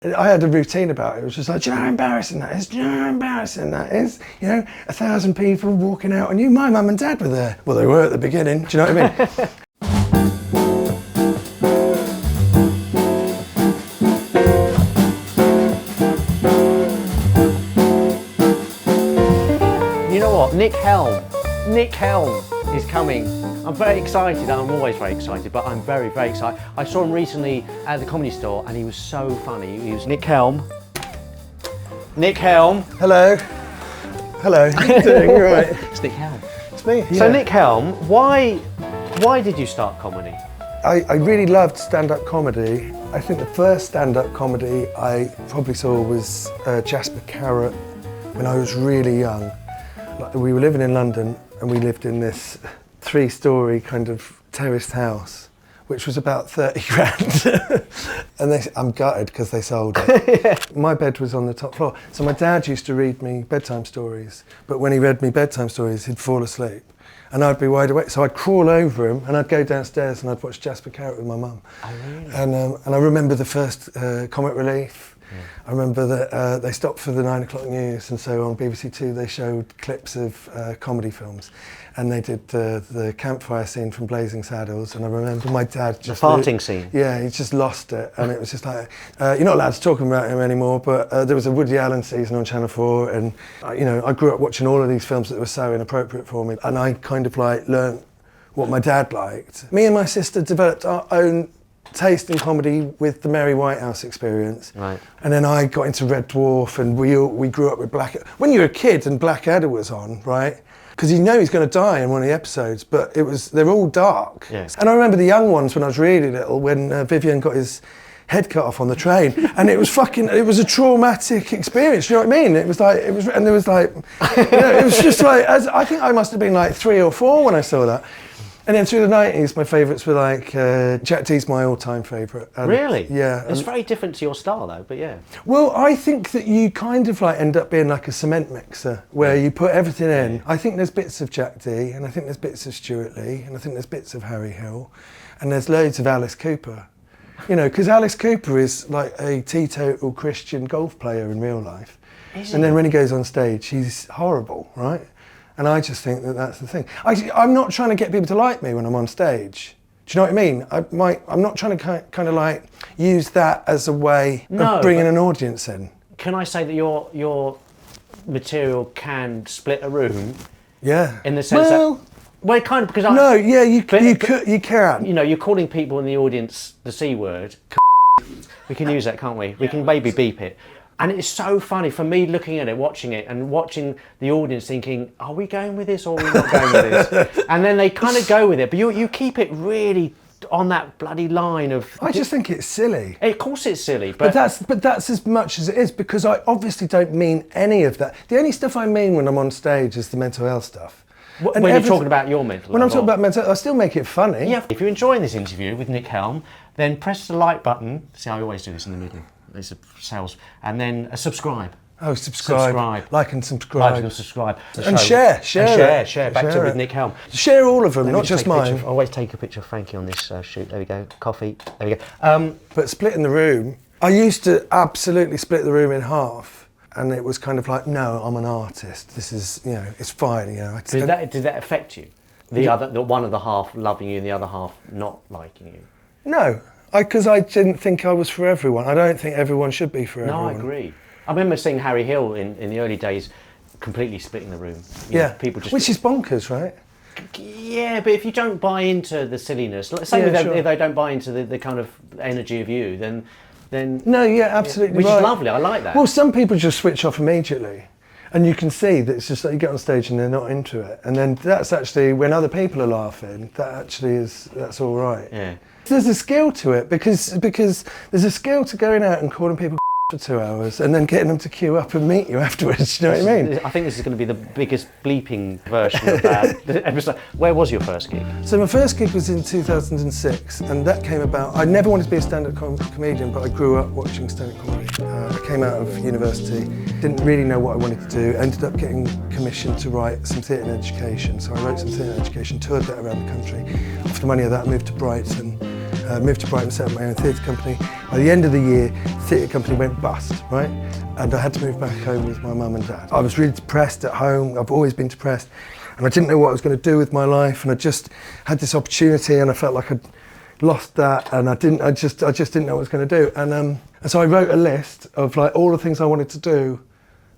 I had a routine about it. It was just like, do you know how embarrassing that is? Do you know how embarrassing that is? You know, 1,000 people walking out and my mum and dad were there. Well, they were at the beginning, do you know what I mean? You know what? Nick Helm is coming. I'm very excited. I'm always very excited, but I'm very, very excited. I saw him recently at the Comedy Store and he was so funny. He was Nick Helm. Nick Helm. Hello. Hello. How you doing? You're right. It's Nick Helm. It's me. Yeah. So Nick Helm, why did you start comedy? I really loved stand-up comedy. I think the first stand-up comedy I probably saw was Jasper Carrott when I was really young. Like, we were living in London and we lived in this 3-storey kind of terraced house, which was about 30 grand. And I'm gutted because they sold it. Yeah. My bed was on the top floor. So my dad used to read me bedtime stories, but when he read me bedtime stories, he'd fall asleep. And I'd be wide awake, so I'd crawl over him and I'd go downstairs and I'd watch Jasper Carrott with my mum. Oh, really? And I remember the first Comic Relief. Yeah. I remember that they stopped for the 9 o'clock news, and so on BBC Two they showed clips of comedy films, and they did the campfire scene from Blazing Saddles, and I remember my dad just... The farting scene? Yeah, he just lost it, and it was just like, you're not allowed to talk about him anymore, but there was a Woody Allen season on Channel 4, and you know, I grew up watching all of these films that were so inappropriate for me, and I kind of like learnt what my dad liked. Me and my sister developed our own taste in comedy with the Mary Whitehouse experience. Right. And then I got into Red Dwarf, and we grew up with Blackadder. When you're a kid and Blackadder was on, right? Because you know he's going to die in one of the episodes, but they're all dark. Yes. And I remember the young ones when I was really little, when Vivian got his head cut off on the train, and it was a traumatic experience, you know what I mean? It was, you know, it was just like, I think I must have been like 3 or 4 when I saw that. And then through the 90s, my favourites were like, Jack D's my all-time favourite. Really? Yeah. It's very different to your style though, but yeah. Well, I think that you kind of like end up being like a cement mixer, where you put everything in. Yeah. I think there's bits of Jack D, and I think there's bits of Stuart Lee, and I think there's bits of Harry Hill, and there's loads of Alice Cooper. You know, because Alice Cooper is like a teetotal Christian golf player in real life. And then when he goes on stage, he's horrible, right? And I just think that that's the thing. I'm not trying to get people to like me when I'm on stage. Do you know what I mean? I'm not trying to kind of like use that as a way of bringing an audience in. Can I say that your material can split a room? Yeah. In the sense that... Well, kind of, because you can. You know, you're calling people in the audience the C word. We can use that, can't we? We can maybe beep it. And it's so funny for me looking at it, watching it, and watching the audience thinking, are we going with this or are we not going with this? And then they kind of go with it, but you keep it really on that bloody line of... I just think it's silly. Of course it's silly, but that's as much as it is, because I obviously don't mean any of that. The only stuff I mean when I'm on stage is the mental health stuff. When you're talking about your mental health? When I'm talking about mental health, I still make it funny. Yeah, if you're enjoying this interview with Nick Helm, then press the like button. See, I always do this in the middle. It's a sales, and then subscribe. Oh, subscribe. Like and subscribe. Like and subscribe. And share Back to with Nick Helm. Share all of them, not just mine. I always take a picture of Frankie on this shoot. There we go. Coffee. There we go. But splitting the room, I used to absolutely split the room in half, and it was kind of like, no, I'm an artist. This is, you know, it's fine. You know. Did that affect you? The one of the half loving you and the other half not liking you? No. Because I didn't think I was for everyone. I don't think everyone should be for everyone. No, I agree. I remember seeing Harry Hill in the early days completely splitting the room. You know, people just... Which is bonkers, right? Yeah, but if you don't buy into the silliness, if they don't buy into the kind of energy of you, then... No, yeah, absolutely which is lovely, I like that. Well, some people just switch off immediately. And you can see that it's just like you get on stage and they're not into it. And then that's actually, when other people are laughing, that's all right. Yeah. There's a skill to it, because there's a skill to going out and calling people for 2 hours and then getting them to queue up and meet you afterwards. Do you know what I mean? I think this is going to be the biggest bleeping version of that. Where was your first gig? So my first gig was in 2006, and that came about. I never wanted to be a stand-up comedian, but I grew up watching stand-up comedy. I came out of university, didn't really know what I wanted to do, ended up getting commissioned to write some theatre and education. So I wrote some theatre and education, toured that around the country. After the money of that, I moved to Brighton. moved to Brighton, set up my own theatre company. By the end of the year, the theatre company went bust, right? And I had to move back home with my mum and dad. I was really depressed at home. I've always been depressed. And I didn't know what I was going to do with my life. And I just had this opportunity and I felt like I'd lost that. And I just didn't know what I was going to do. And so I wrote a list of like all the things I wanted to do,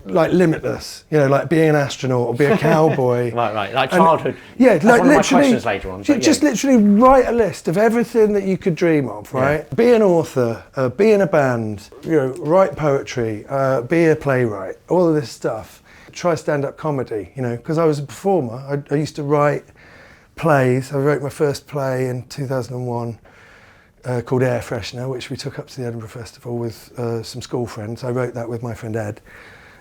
like limitless, you know, like being an astronaut or be a cowboy. Right, like childhood. Yeah, that's like one of my literally, questions later on. just literally write a list of everything that you could dream of, right? Yeah. Be an author, be in a band, you know, write poetry, be a playwright, all of this stuff. Try stand-up comedy, you know, because I was a performer. I used to write plays. I wrote my first play in 2001 called Air Freshener, which we took up to the Edinburgh Festival with some school friends. I wrote that with my friend Ed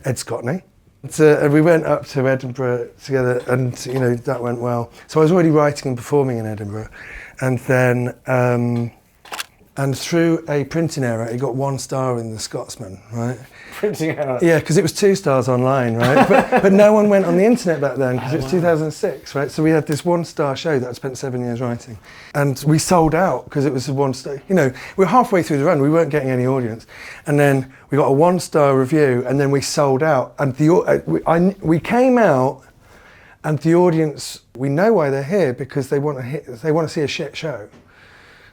Scotney. And we went up to Edinburgh together and, you know, that went well. So I was already writing and performing in Edinburgh. And then, and through a printing error, it got 1 star in The Scotsman, right? Printing error? Yeah, because it was 2 stars online, right? but no one went on the internet back then, because it was 2006, right? So we had this 1-star show that I spent 7 years writing. And we sold out because it was a 1-star, you know, we were halfway through the run, we weren't getting any audience. And then we got a 1-star review and then we sold out. And we came out and the audience, we know why they're here, because they want to see a shit show.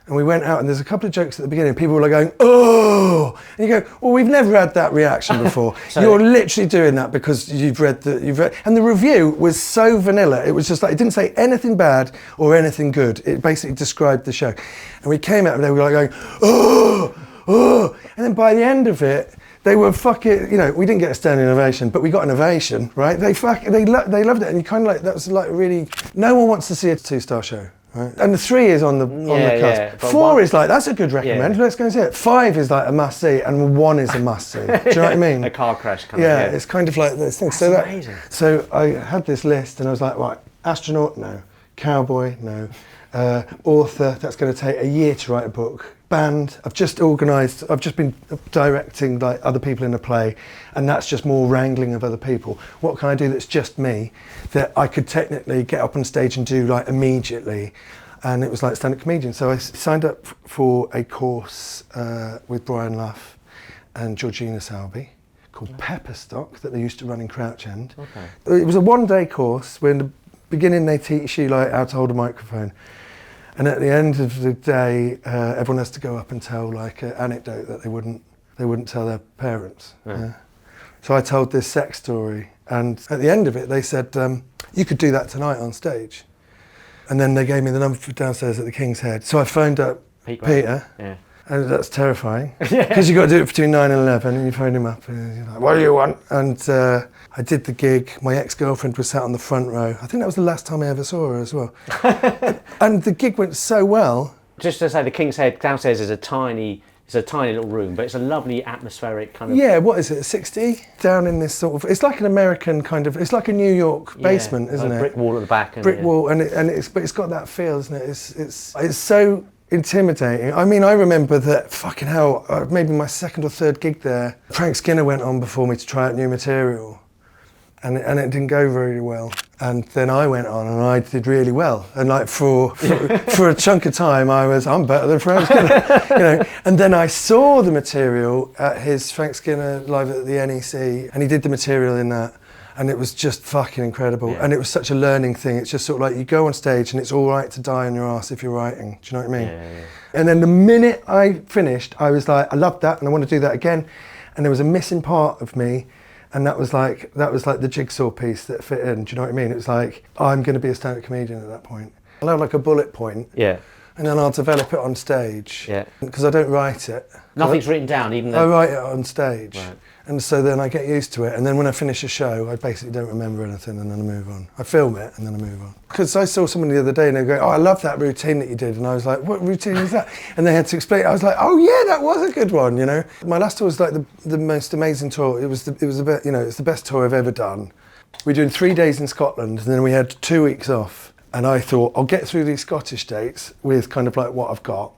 And we went out and there's a couple of jokes at the beginning, people were like going, oh! And you go, well, we've never had that reaction before. You're literally doing that because you've read, and the review was so vanilla. It was just like, it didn't say anything bad or anything good. It basically described the show. And we came out and they were like going, oh, oh. And then by the end of it, they were fucking, you know, we didn't get a standing ovation, but we got an ovation, right? They loved it. And you kind of like, that was like really, no one wants to see a 2-star show. Right. And the 3 is on the cusp. 4 is like, that's a good recommend, let's go and see it. 5 is like a must see, and 1 is a must see. Do you know what I mean? A car crash kind of. Yeah, it's kind of like this thing. That's amazing. So I had this list and I was like, right, astronaut, no. Cowboy, no. Author, that's going to take a year to write a book. Band, I've just been directing like other people in a play, and that's just more wrangling of other people. What can I do that's just me, that I could technically get up on stage and do like immediately? And it was like stand-up comedian. So I signed up for a course with Brian Luff and Georgina Salby called Pepper Stock that they used to run in Crouch End. Okay. It was a 1-day course where in the beginning they teach you like how to hold a microphone. And at the end of the day, everyone has to go up and tell like an anecdote that they wouldn't tell their parents. Yeah. So I told this sex story, and at the end of it, they said, you could do that tonight on stage. And then they gave me the number for downstairs at the King's Head. So I phoned up Peter. Yeah. And that's terrifying, because you've got to do it between 9 and 11, and you phone him up, and you're like, what do you want? And I did the gig. My ex-girlfriend was sat on the front row. I think that was the last time I ever saw her as well. And the gig went so well. Just to say, the King's Head downstairs is a tiny little room, but it's a lovely atmospheric kind of... Yeah, what is it, 60? Down in this sort of... It's like an American kind of... It's like a New York basement, isn't it? Brick wall at the back. Brick wall, but it's got that feel, isn't it? It's so intimidating. I mean, I remember that, fucking hell, maybe my 2nd or 3rd gig there, Frank Skinner went on before me to try out new material, and it didn't go very well. And then I went on and I did really well. And like for a chunk of time, I'm better than Frank Skinner, you know. And then I saw the material at his Frank Skinner live at the NEC, and he did the material in that. And it was just fucking incredible. Yeah. And it was such a learning thing. It's just sort of like you go on stage and it's all right to die on your ass if you're writing. Do you know what I mean? Yeah. And then the minute I finished, I was like, I loved that and I want to do that again. And there was a missing part of me. And that was like the jigsaw piece that fit in. Do you know what I mean? It was like, I'm going to be a stand-up comedian at that point. I'll have like a bullet point. Yeah. And then I'll develop it on stage. Yeah. Because I don't write it. Nothing's written down, even though... I write it on stage. Right. And so then I get used to it. And then when I finish a show, I basically don't remember anything, and then I move on. I film it and then I move on. Because I saw someone the other day and they go, oh, I love that routine that you did. And I was like, what routine is that? And they had to explain it. I was like, oh yeah, that was a good one, you know? My last tour was like the most amazing tour. It was the best, you know, it's the best tour I've ever done. We were doing 3 days in Scotland, and then we had 2 weeks off. And I thought, I'll get through these Scottish dates with kind of like what I've got.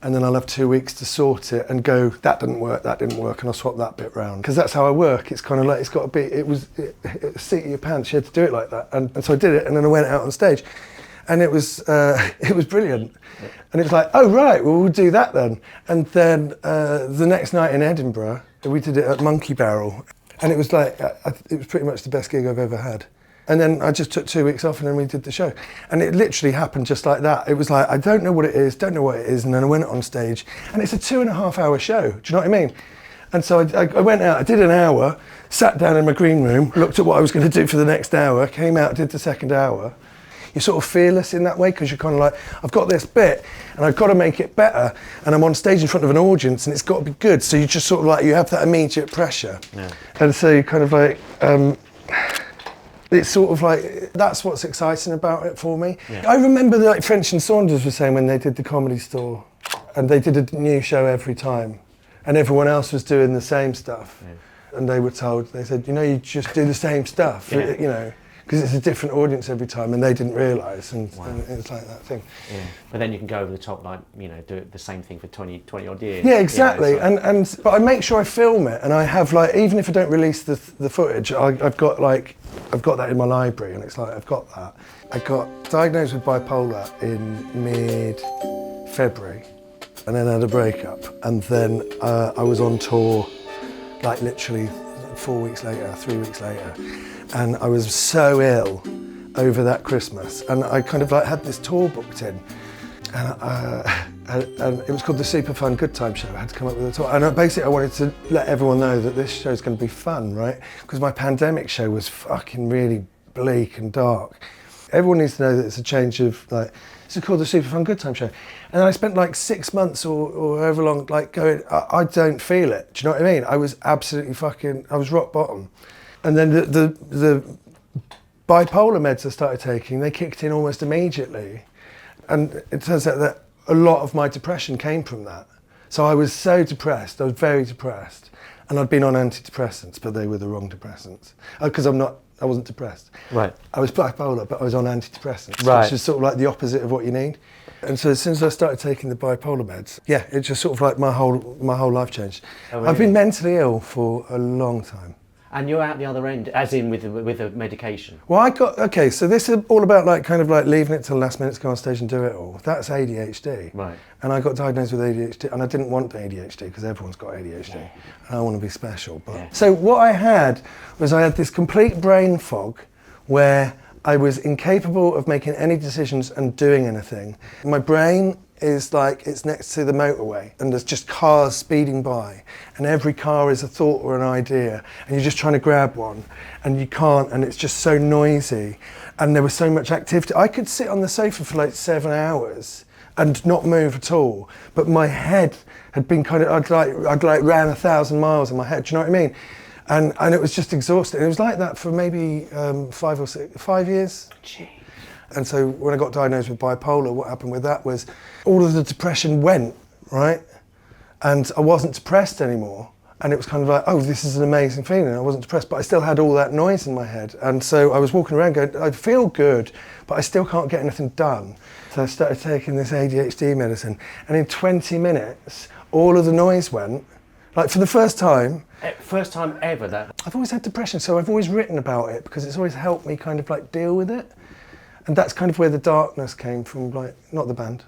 And then I'll have 2 weeks to sort it and go, that didn't work, and I'll swap that bit round. Because that's how I work. It's kind of like, it's got to be, it seat of your pants, you had to do it like that. And so I did it, and then I went out on stage. And it was brilliant. And it was like, oh right, well we'll do that then. And then the next night in Edinburgh, we did it at Monkey Barrel. And it was like, it was pretty much the best gig I've ever had. And then I just took 2 weeks off and then we did the show. And it literally happened just like that. It was like, I don't know what it is, don't know what it is. And then I went on stage and it's a 2.5 hour show. Do you know what I mean? And so I went out, I did an hour, sat down in my green room, looked at what I was going to do for the next hour, came out, did the second hour. You're sort of fearless in that way because you're kind of like, I've got this bit and I've got to make it better. And I'm on stage in front of an audience and it's got to be good. So you just sort of like, you have that immediate pressure. Yeah. And so you kind of like, it's sort of like, that's what's exciting about it for me. Yeah. I remember like French and Saunders were saying when they did the Comedy Store and they did a new show every time and everyone else was doing the same stuff. Yeah. And they were told, they said, you know, you just do the same stuff, you know. Because it's a different audience every time, and they didn't realise, and it's like that thing. Yeah. But then you can go over the top, like, you know, do the same thing for 20 odd years. Yeah, exactly. You know, but I make sure I film it, and I have like, even if I don't release the footage, I've got that in my library, and it's like I've got that. I got diagnosed with bipolar in mid-February, and then had a breakup, and then I was on tour, like literally 4 weeks later, 3 weeks later. And I was so ill over that Christmas, and I kind of like had this tour booked in, and it was called the Super Fun Good Time Show. I had to come up with a tour, and basically I wanted to let everyone know that this show is going to be fun, right? Because my pandemic show was fucking really bleak and dark. Everyone needs to know that it's a change of like, it's called the Super Fun Good Time Show. And then I spent like 6 months or however long like going, I don't feel it. Do you know what I mean? I was absolutely I was rock bottom. And then the bipolar meds I started taking, they kicked in almost immediately. And it turns out that a lot of my depression came from that. So I was so depressed, I was very depressed. And I'd been on antidepressants, but they were the wrong depressants. Because I wasn't depressed. Right. I was bipolar, but I was on antidepressants, which is sort of like the opposite of what you need. And so as soon as I started taking the bipolar meds, yeah, it just sort of like my whole life changed. Oh, really? I've been mentally ill for a long time. And you're out the other end, as in with the medication? Well, so this is all about like kind of like leaving it till the last minute to go on stage and do it all. That's ADHD. Right. And I got diagnosed with ADHD, and I didn't want ADHD because everyone's got ADHD. Yeah. And I want to be special. But So what I had this complete brain fog where I was incapable of making any decisions and doing anything. My brain is like, it's next to the motorway and there's just cars speeding by and every car is a thought or an idea and you're just trying to grab one and you can't, and it's just so noisy and there was so much activity. I could sit on the sofa for like 7 hours and not move at all, but my head had been kind of, I'd like ran 1,000 miles in my head, do you know what I mean? And it was just exhausting. It was like that for maybe 5 years. Gee. And so when I got diagnosed with bipolar, what happened with that was all of the depression went, right? And I wasn't depressed anymore. And it was kind of like, oh, this is an amazing feeling. I wasn't depressed, but I still had all that noise in my head. And so I was walking around going, I feel good, but I still can't get anything done. So I started taking this ADHD medicine. And in 20 minutes, all of the noise went. Like for the first time. First time ever that? I've always had depression, so I've always written about it because it's always helped me kind of like deal with it. And that's kind of where the darkness came from, like, not the band.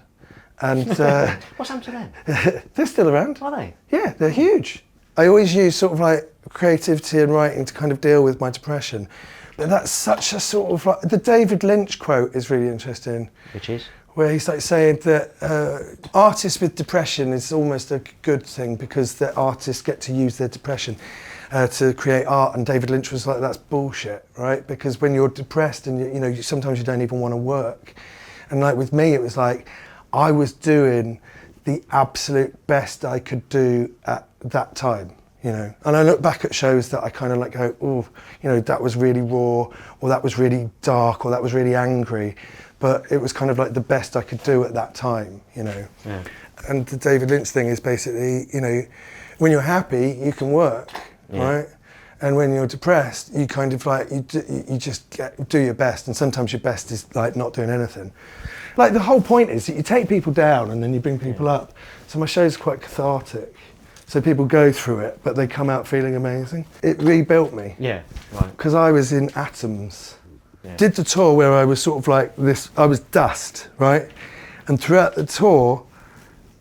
And what's happened to them? They're still around. Are they? Yeah, they're huge. I always use sort of like creativity and writing to kind of deal with my depression. But that's such a sort of like, the David Lynch quote is really interesting. Which is? Where he's like saying that artists with depression is almost a good thing because the artists get to use their depression to create art, and David Lynch was like, that's bullshit, right? Because when you're depressed and you know, sometimes you don't even want to work. And like with me, it was like, I was doing the absolute best I could do at that time, you know. And I look back at shows that I kind of like go, oh, you know, that was really raw, or that was really dark, or that was really angry. But it was kind of like the best I could do at that time, you know. Yeah. And the David Lynch thing is basically, you know, when you're happy, you can work. Yeah. Right? And when you're depressed, you kind of like, you just do your best, and sometimes your best is like not doing anything. Like the whole point is that you take people down and then you bring people up. So my show's quite cathartic. So people go through it, but they come out feeling amazing. It rebuilt me. Yeah, right. Because I was in atoms. Did the tour where I was sort of like this, I was dust, right? And throughout the tour,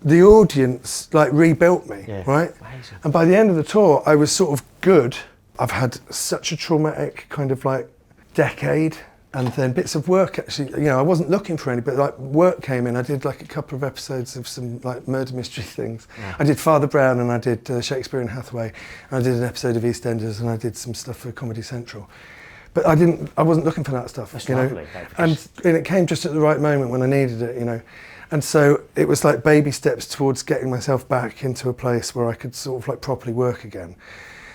the audience like rebuilt me, right? Amazing. And by the end of the tour, I was sort of good. I've had such a traumatic kind of like decade, and then bits of work actually, you know, I wasn't looking for any, but like work came in. I did like a couple of episodes of some like murder mystery things. I did Father Brown, and I did Shakespeare in Hathaway, and I did an episode of EastEnders, and I did some stuff for Comedy Central. But I wasn't looking for that stuff. That's lovely. And it came just at the right moment when I needed it, you know. And so it was like baby steps towards getting myself back into a place where I could sort of like properly work again.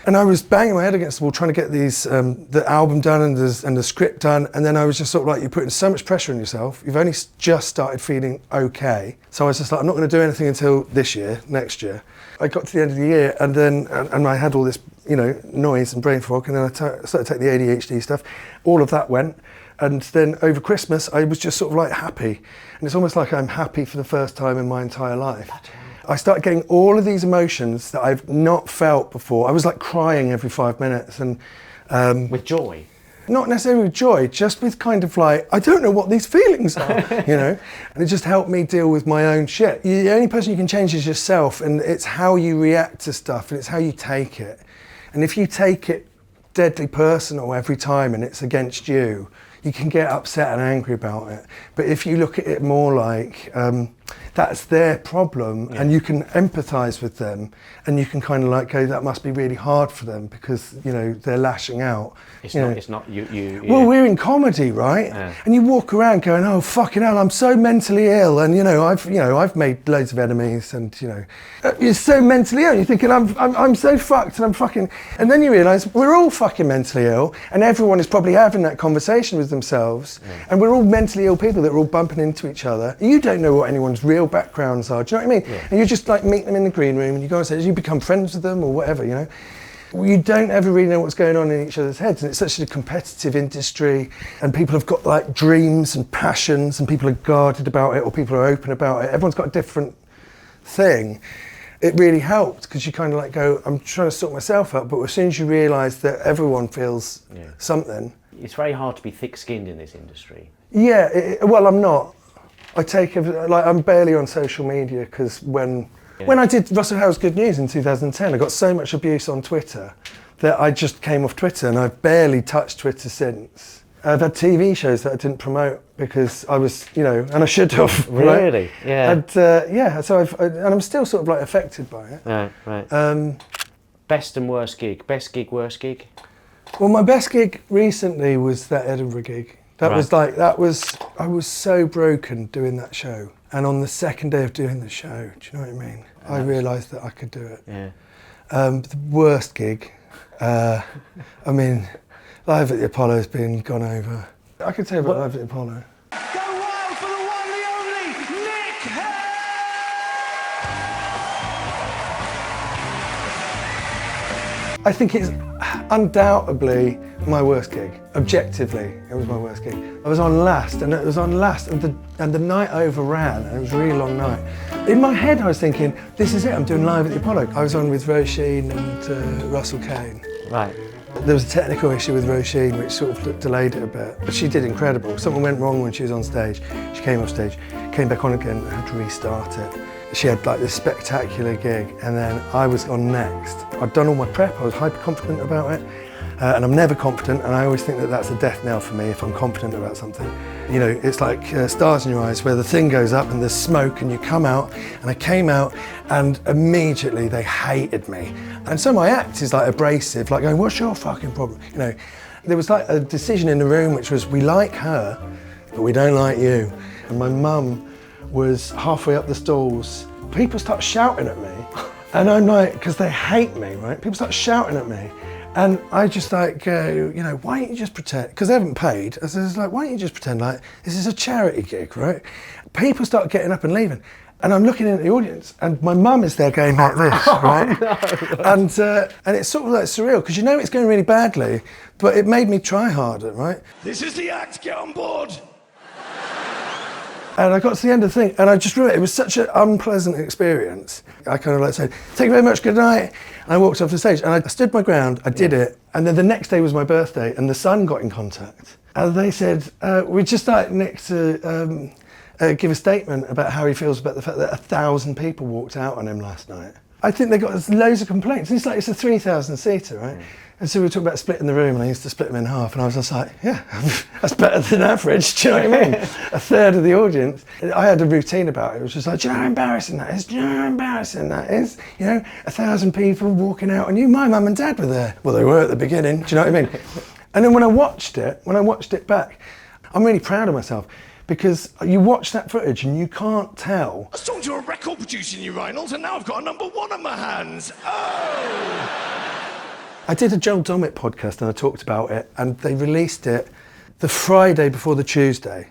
And I was banging my head against the wall trying to get these, the album done and the script done, and then I was just sort of like, you're putting so much pressure on yourself, you've only just started feeling okay. So I was just like, I'm not going to do anything until this year, next year. I got to the end of the year, and then and I had all this, you know, noise and brain fog, and then I started to take the ADHD stuff. All of that went, and then over Christmas I was just sort of like happy, and it's almost like I'm happy for the first time in my entire life. I started getting all of these emotions that I've not felt before. I was like crying every 5 minutes, and with joy. Not necessarily with joy, just with kind of like, I don't know what these feelings are, you know? And it just helped me deal with my own shit. The only person you can change is yourself, and it's how you react to stuff, and it's how you take it. And if you take it deadly personal every time and it's against you, you can get upset and angry about it. But if you look at it more like, that's their problem, and you can empathise with them, and you can kind of like go, that must be really hard for them because, you know, they're lashing out. It's not you. Well, we're in comedy, right? Yeah. And you walk around going, oh fucking hell, I'm so mentally ill, and I've made loads of enemies, and you're so mentally ill. You're thinking I'm so fucked, and I'm fucking, and then you realise we're all fucking mentally ill, and everyone is probably having that conversation with themselves, and we're all mentally ill people that are all bumping into each other. You don't know what anyone's real backgrounds are. Do you know what I mean? Yeah. And you just like meet them in the green room, and you go and say, you become friends with them or whatever, you know. You don't ever really know what's going on in each other's heads, and it's such a competitive industry, and people have got like dreams and passions, and people are guarded about it, or people are open about it. Everyone's got a different thing. It really helped because you kind of like go, I'm trying to sort myself out, but as soon as you realise that everyone feels something. It's very hard to be thick-skinned in this industry. Yeah, well, I'm not. I'm barely on social media because when I did Russell Howard's Good News in 2010, I got so much abuse on Twitter that I just came off Twitter, and I've barely touched Twitter since. I've had TV shows that I didn't promote because I was, and I should have. Really? Right? Yeah. And so I'm still sort of like affected by it. Right. Best and worst gig. Best gig, worst gig. Well, my best gig recently was that Edinburgh gig. I was so broken doing that show. And on the second day of doing the show, do you know what I mean? I realised that I could do it. Yeah. The worst gig, I mean, Live at the Apollo has been gone over. I could tell you about Live at the Apollo. Go wild for the one, the only, Nick Helm! I think it's undoubtedly my worst gig. Objectively, it was my worst gig. I was on last, and the night overran, and it was a really long night. In my head, I was thinking, this is it, I'm doing Live at the Apollo. I was on with Roisin and Russell Kane. Right. There was a technical issue with Roisin which sort of delayed it a bit, but she did incredible. Something went wrong when she was on stage. She came off stage, came back on again, and had to restart it. She had like this spectacular gig, and then I was on next. I'd done all my prep, I was hyper confident about it, and I'm never confident, and I always think that that's a death knell for me if I'm confident about something. You know, it's like stars in your eyes where the thing goes up and there's smoke and you come out, and I came out and immediately they hated me. And so my act is like abrasive, like going, what's your fucking problem? You know, there was like a decision in the room which was, we like her, but we don't like you. And my mum was halfway up the stalls. People start shouting at me, and I'm like, because they hate me, right? People start shouting at me. And I just like go, why don't you just pretend, because they haven't paid. I said, like, why don't you just pretend like this is a charity gig, right? People start getting up and leaving. And I'm looking at the audience, and my mum is there going like this, right? No. And it's sort of like surreal, because it's going really badly, but it made me try harder, right? This is the act, get on board! And I got to the end of the thing, and I just remember it was such an unpleasant experience. I kind of like said, thank you very much, good night. And I walked off the stage and I stood my ground, I did it, and then the next day was my birthday and the Sun got in contact. And they said, we'd just like Nick to give a statement about how he feels about the fact that 1,000 people walked out on him last night. I think they got loads of complaints. It's like, it's a 3,000 seater, right? And so we were talking about splitting the room, and I used to split them in half, and I was just like, yeah, that's better than average, do you know what I mean? A third of the audience. I had a routine about it. It was just like, do you know how embarrassing that is? Do you know how embarrassing that is? You know, 1,000 people walking out on you. My mum and dad were there. Well, they were at the beginning, do you know what I mean? And then when I watched it back, I'm really proud of myself. Because you watch that footage and you can't tell. I was talking to a record producer, you Reynolds, and now I've got a #1 on my hands. Oh! I did a Joel Dommett podcast and I talked about it, and they released it the Friday before the Tuesday.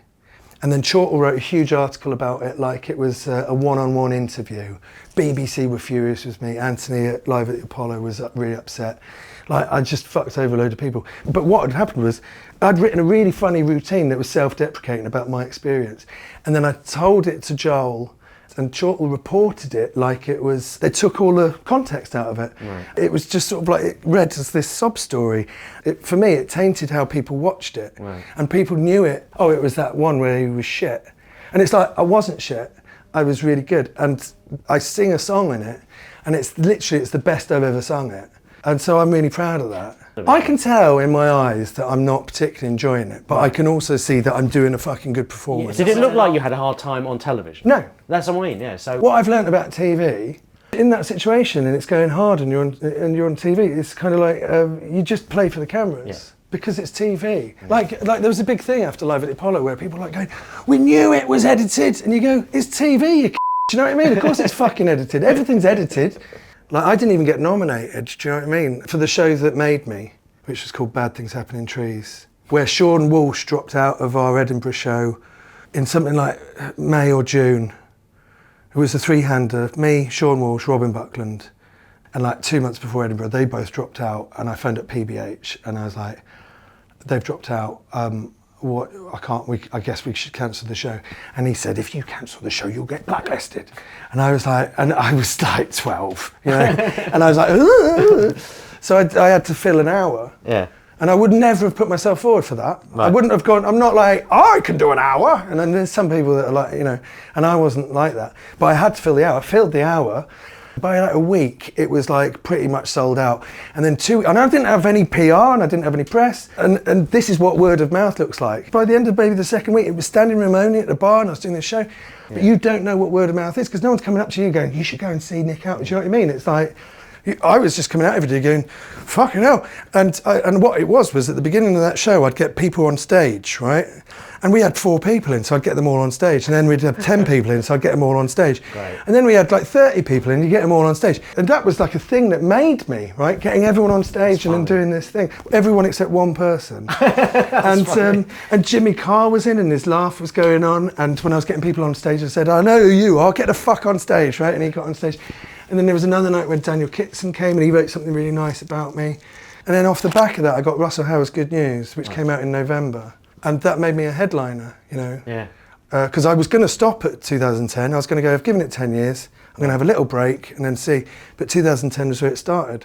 And then Chortle wrote a huge article about it like it was a one-on-one interview. BBC were furious with me. Anthony at Live at the Apollo was really upset. Like, I just fucked over a load of people. But what had happened was, I'd written a really funny routine that was self-deprecating about my experience. And then I told it to Joel, and Chortle reported it like it was, they took all the context out of it. Right. It was just sort of like, it read as this sob story. For me, it tainted how people watched it. Right. And people knew it, oh, it was that one where he was shit. And it's like, I wasn't shit, I was really good. And I sing a song in it, and it's literally, it's the best I've ever sung it. And so I'm really proud of that. I can tell in my eyes that I'm not particularly enjoying it, but I can also see that I'm doing a fucking good performance. Did it look like you had a hard time on television? No. That's what I mean, yeah. So what I've learnt about TV, in that situation and it's going hard and you're on TV, it's kind of like you just play for the cameras. Because it's TV. Like there was a big thing after Live at the Apollo where people were like going, we knew it was edited, and you go, it's TV, you do you know what I mean? Of course it's fucking edited, everything's edited. Like, I didn't even get nominated, do you know what I mean? For the show that made me, which was called Bad Things Happen in Trees, where Seann Walsh dropped out of our Edinburgh show in something like May or June. It was a three-hander, me, Seann Walsh, Robin Buckland, and like 2 months before Edinburgh, they both dropped out, and I phoned up PBH, and I was like, they've dropped out, I guess we should cancel the show. And he said, if you cancel the show, you'll get blacklisted. And I was like 12, you know? And I was like, ugh. So I had to fill an hour. Yeah. And I would never have put myself forward for that. Right. I wouldn't have gone, I'm not like, oh, I can do an hour. And then there's some people that are like, you know, and I wasn't like that. But I had to fill the hour, I filled the hour. By like a week, it was like pretty much sold out. And then and I didn't have any PR and I didn't have any press. And this is what word of mouth looks like. By the end of maybe the second week, it was standing room only at the bar and I was doing this show. Yeah. But you don't know what word of mouth is because no one's coming up to you going, you should go and see Nick out. Do you know what I mean? It's like, I was just coming out every day going, fucking hell. And what it was at the beginning of that show, I'd get people on stage, right? And we had 4 people in, so I'd get them all on stage. And then we'd have 10 people in, so I'd get them all on stage. Right. And then we had like 30 people in, you get them all on stage. And that was like a thing that made me, right? Getting everyone on stage and then doing this thing. Everyone except one person. And Jimmy Carr was in and his laugh was going on. And when I was getting people on stage, I said, I know you, I'll get the fuck on stage, right? And he got on stage. And then there was another night when Daniel Kitson came and he wrote something really nice about me. And then off the back of that, I got Russell Howard's Good News, which came out in November. And that made me a headliner, you know. Yeah. Because I was going to stop at 2010. I was going to go, I've given it 10 years. I'm going to have a little break and then see. But 2010 was where it started.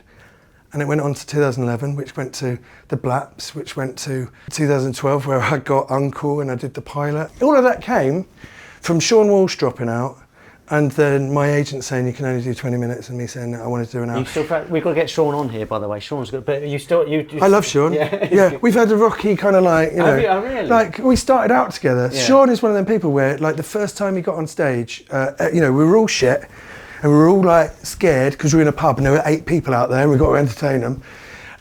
And it went on to 2011, which went to The Blaps, which went to 2012, where I got Uncle and I did the pilot. All of that came from Seann Walsh dropping out. And then my agent saying you can only do 20 minutes, and me saying that I wanted to do an hour. We've got to get Seann on here, by the way. Seann's good, but you still. I love Seann. Yeah, we've had a rocky kind of like, you know. Oh, really? Like we started out together. Yeah. Seann is one of them people where, like, the first time he got on stage, you know, we were all shit, and we were all like scared because we were in a pub and there were 8 people out there, and we got to entertain them.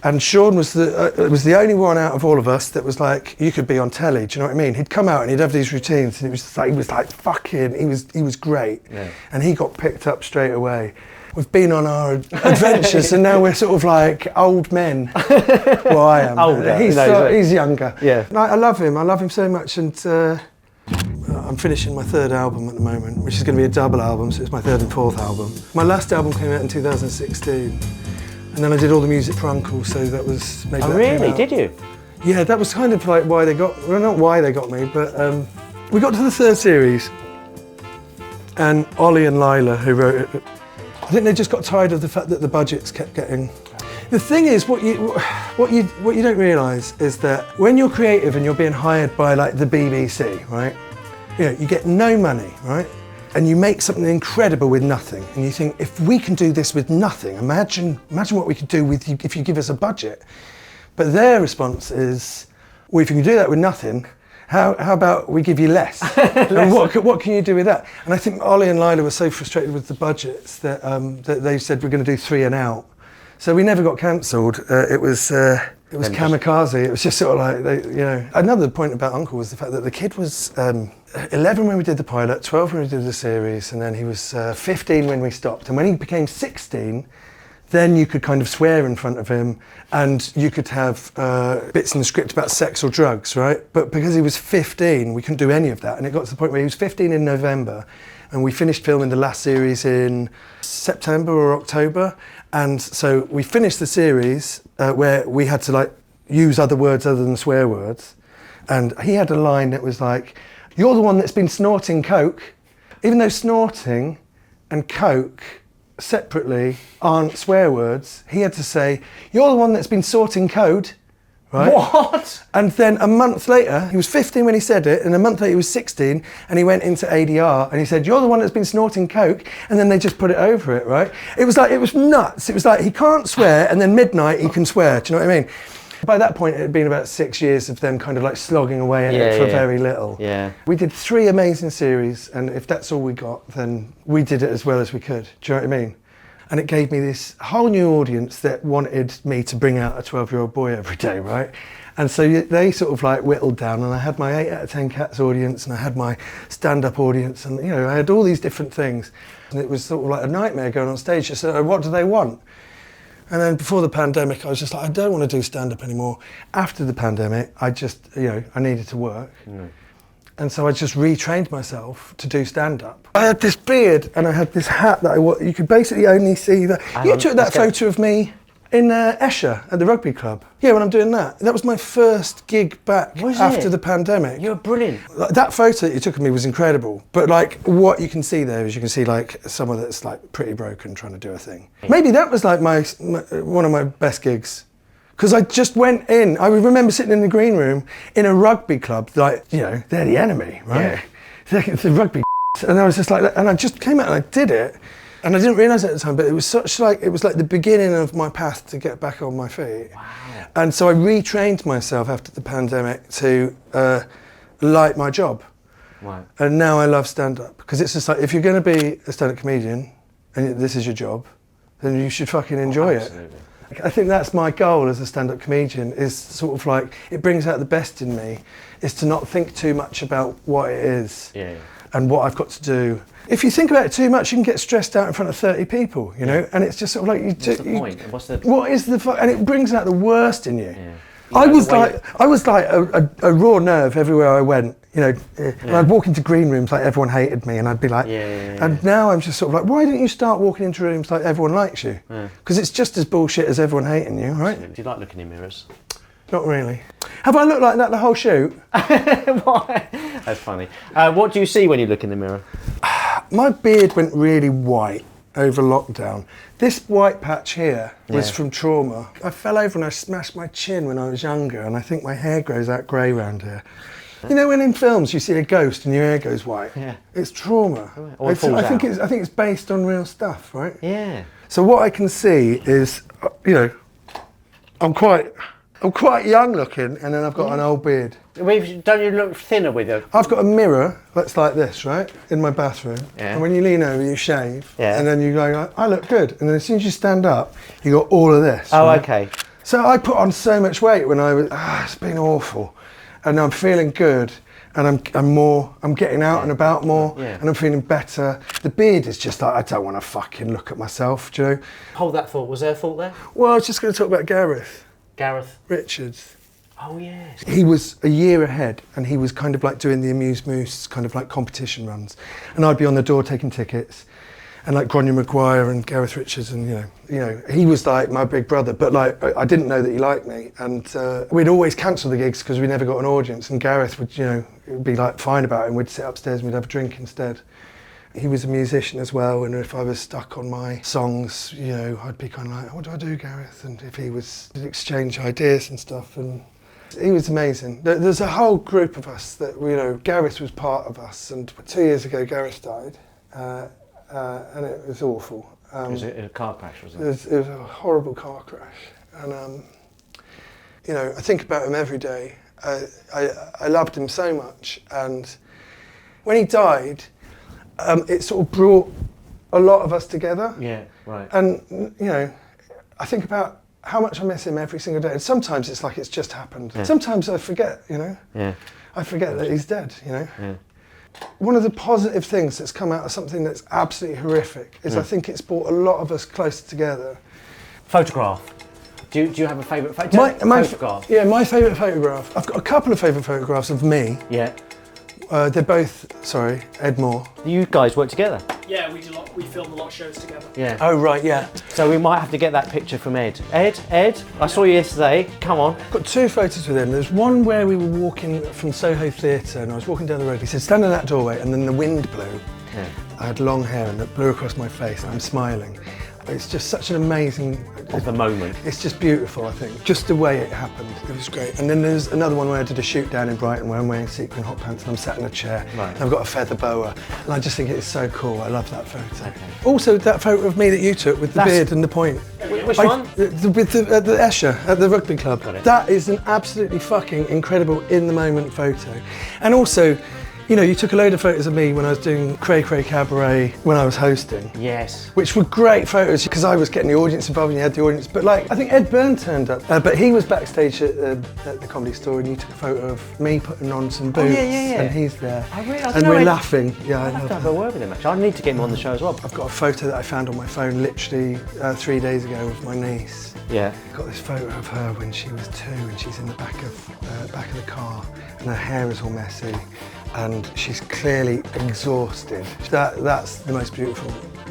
And Seann was the only one out of all of us that was like, you could be on telly, do you know what I mean? He'd come out and he'd have these routines and he was like fucking, he was great. Yeah. And he got picked up straight away. We've been on our adventures and now we're sort of like old men. Well, I am. Older. He's younger. Yeah. I love him so much, and I'm finishing my 3rd album at the moment, which is going to be a double album, so it's my 3rd and 4th album. My last album came out in 2016. And then I did all the music for Uncle, so that was maybe. Oh, really? Did you? Yeah, that was kind of like why they got. Well, not why they got me, but we got to the 3rd series, and Ollie and Lila, who wrote it, I think they just got tired of the fact that the budgets kept getting... The thing is, what you don't realise is that when you're creative and you're being hired by like the BBC, right? You know, you get no money, right? And you make something incredible with nothing. And you think, if we can do this with nothing, imagine what we could do with you if you give us a budget. But their response is, well, if you can do that with nothing, how about we give you less? And what can you do with that? And I think Ollie and Lila were so frustrated with the budgets that, that they said we're going to do 3 and out. So we never got cancelled. It was kamikaze. It was just sort of like, you know. Another point about Uncle was the fact that the kid was 11 when we did the pilot, 12 when we did the series, and then he was 15 when we stopped. And when he became 16, then you could kind of swear in front of him, and you could have bits in the script about sex or drugs, right? But because he was 15, we couldn't do any of that. And it got to the point where he was 15 in November, and we finished filming the last series in September or October. And so we finished the series where we had to like use other words other than swear words. And he had a line that was like, "You're the one that's been snorting coke," even though snorting and coke separately aren't swear words. He had to say, "You're the one that's been sorting code," right? What? And then a month later, he was 15 when he said it, and a month later he was 16, and he went into ADR and he said, "You're the one that's been snorting coke," and then they just put it over it, right? It was nuts. It was like, he can't swear, and then midnight he can swear. Do you know what I mean? By that point, it had been about 6 years of them kind of like slogging away at it for very little. Yeah. We did 3 amazing series, and if that's all we got, then we did it as well as we could. Do you know what I mean? And it gave me this whole new audience that wanted me to bring out a 12-year-old boy every day, right? And so they sort of like whittled down, and I had my 8 out of 10 Cats audience, and I had my stand-up audience, and you know, I had all these different things. And it was sort of like a nightmare going on stage. I said, "Oh, what do they want?" And then before the pandemic, I was just like, I don't want to do stand-up anymore. After the pandemic, I just, you know, I needed to work. Mm. And so I just retrained myself to do stand-up. I had this beard and I had this hat that you could basically only see that. You took that photo of me in Esher at the rugby club. Yeah, when I'm doing that. That was my first gig back after the pandemic. You're brilliant. That photo that you took of me was incredible. But like, what you can see there is you can see like someone that's like pretty broken trying to do a thing. Maybe that was like one of my best gigs. Because I just went in, I remember sitting in the green room in a rugby club, like, you know, they're the enemy, right? Yeah. It's the rugby, and I was just like, and I just came out and I did it, and I didn't realise it at the time, but it was it was like the beginning of my path to get back on my feet. Wow. And so I retrained myself after the pandemic to like my job. Wow. And now I love stand-up, because it's just like, if you're going to be a stand-up comedian, and this is your job, then you should fucking enjoy it. I think that's my goal as a stand-up comedian, is sort of like, it brings out the best in me, is to not think too much about what it is and what I've got to do. If you think about it too much, you can get stressed out in front of 30 people, you know, and it's just sort of like, what's the point? What is the and it brings out the worst in you. Yeah. I was like a raw nerve everywhere I went, you know, and I'd walk into green rooms like everyone hated me, and I'd be like, and now I'm just sort of like, why don't you start walking into rooms like everyone likes you? Because it's just as bullshit as everyone hating you, right? Do you like looking in mirrors? Not really. Have I looked like that the whole shoot? Why? That's funny. What do you see when you look in the mirror? My beard went really white over lockdown. This white patch here was from trauma. I fell over and I smashed my chin when I was younger, and I think my hair grows out grey around here. You know when in films you see a ghost and your hair goes white? Yeah. It's trauma. Or it falls I think it's based on real stuff, right? Yeah. So what I can see is, you know, I'm quite young looking, and then I've got an old beard. Don't you look thinner with it? I've got a mirror that's like this, right, in my bathroom. Yeah. And when you lean over, you shave, and then you go, I look good. And then as soon as you stand up, you got all of this. Oh, right? okay. So I put on so much weight when I was, it's been awful. And I'm feeling good, and I'm getting out and about more, and I'm feeling better. The beard is just like, I don't want to fucking look at myself, do you know? Hold that thought. Was there a thought there? Well, I was just going to talk about Gareth. Gareth Richards. Oh, yes. He was a year ahead, and he was kind of like doing the Amuse Moose kind of like competition runs. And I'd be on the door taking tickets, and like Gráinne Maguire and Gareth Richards, and you know, he was like my big brother, but like I didn't know that he liked me, and we'd always cancel the gigs because we never got an audience, and Gareth would, you know, be like fine about it, and we'd sit upstairs and we'd have a drink instead. He was a musician as well, and if I was stuck on my songs, you know, I'd be kind of like, what do I do, Gareth? And if he was, we'd exchange ideas and stuff, and he was amazing. There's a whole group of us that, you know, Gareth was part of us, and 2 years ago Gareth died, and it was awful. Was it a car crash, was it? It was a horrible car crash, and you know, I think about him every day. I loved him so much, and when he died, it sort of brought a lot of us together. Yeah, right. And you know, I think about how much I miss him every single day. And sometimes it's like it's just happened. Yeah. Sometimes I forget, you know. Yeah. I forget that he's dead, you know. Yeah. One of the positive things that's come out of something that's absolutely horrific is I think it's brought a lot of us closer together. Photograph. Do you have a favourite photograph? Yeah, my favourite photograph. I've got a couple of favourite photographs of me. Yeah. They're both, Ed Moore. You guys work together? Yeah, we film a lot of shows together. Yeah. Oh, right, yeah. So we might have to get that picture from Ed. Ed, I saw you yesterday. Come on. I've got two photos with him. There's one where we were walking from Soho Theatre and I was walking down the road. He said, stand in that doorway, and then the wind blew. Yeah. I had long hair and it blew across my face and I'm smiling. It's just such an amazing... Of the moment. It's just beautiful, I think. Just the way it happened. It was great. And then there's another one where I did a shoot down in Brighton where I'm wearing sequin hot pants and I'm sat in a chair. Right. And I've got a feather boa. And I just think it is so cool. I love that photo. Okay. Also, that photo of me that you took with the beard and the point. Which one? With the Escher at the rugby club. Got it. That is an absolutely fucking incredible in-the-moment photo. And also, you know, you took a load of photos of me when I was doing Cray Cray Cabaret when I was hosting. Yes. Which were great photos because I was getting the audience involved and you had the audience. But like, I think Ed Byrne turned up, but he was backstage at the Comedy Store and you took a photo of me putting on some boots and he's there. And we're laughing. Yeah, I I'd have love to have a word with him actually. I need to get him on the show as well. I've got a photo that I found on my phone literally 3 days ago of my niece. Yeah. I've got this photo of her when she was 2 and she's in the back of the car and her hair is all messy and she's clearly exhausted. That's the most beautiful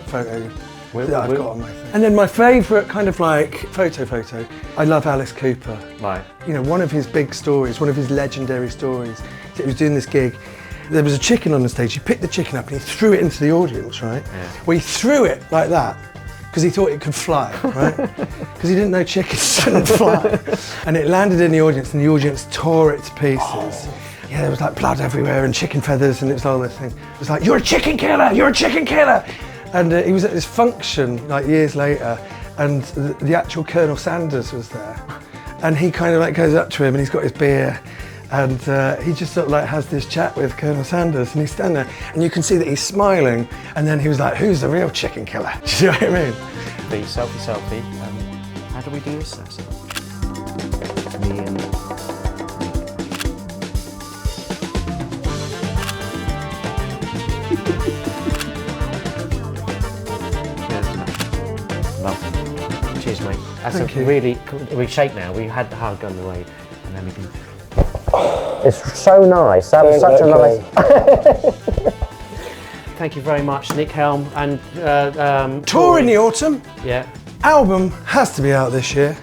photo that I've got on my thing. And then my favourite kind of like photo, I love Alice Cooper. Right. You know, one of his big stories, one of his legendary stories, he was doing this gig. There was a chicken on the stage, he picked the chicken up and he threw it into the audience, right? Yeah. Well, he threw it like that because he thought it could fly, right? Because he didn't know chickens couldn't fly. And it landed in the audience and the audience tore it to pieces. Oh. Yeah, there was like blood everywhere and chicken feathers and it was all this thing. It was like, you're a chicken killer, you're a chicken killer. And he was at this function like years later and the actual Colonel Sanders was there. And he kind of like goes up to him and he's got his beer and he just sort of like has this chat with Colonel Sanders and he's standing there and you can see that he's smiling and then he was like, who's the real chicken killer? Do you know what I mean? The selfie. How do we do this? Me and... Lovely. Cheers, mate. That's Thank you. Really. We shake now. We had the hug on the way, and then we can. It's so nice. That was such a nice. Thank you very much, Nick Helm, and Tour in the autumn. Yeah. Album has to be out this year,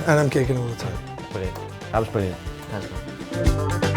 and I'm gigging all the time. Brilliant. That was brilliant. Thanks, man.